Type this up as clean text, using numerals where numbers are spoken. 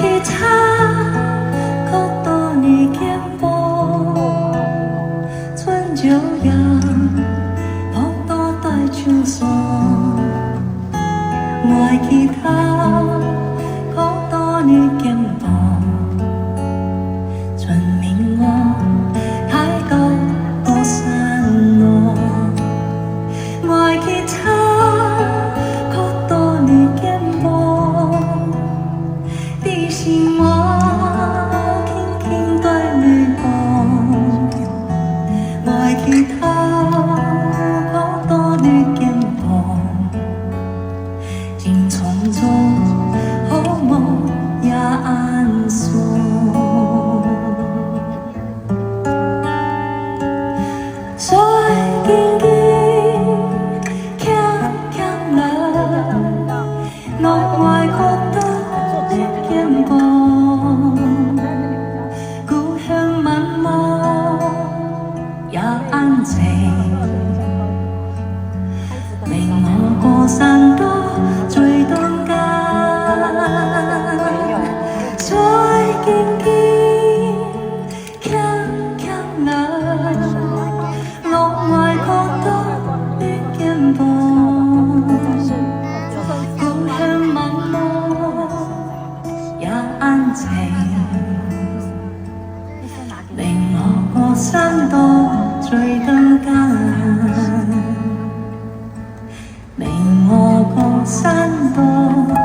吉他，曲到你肩膀，春朝阳，风到带唱伞。我吉他，曲到你肩膀，春明我太高高山路。我吉他，曲到你肩膀。你心我轻輕對你講，我吉他曲到你肩膀，情匆匆，好夢也暗爽。水緊緊，強強來，路外曲到你肩膀，故鄉漫茫也安靜，令我過山多最動感。水緊緊，強強來，路外曲到你肩膀，故鄉漫茫也安靜，令我過山多最動感，令我過山多。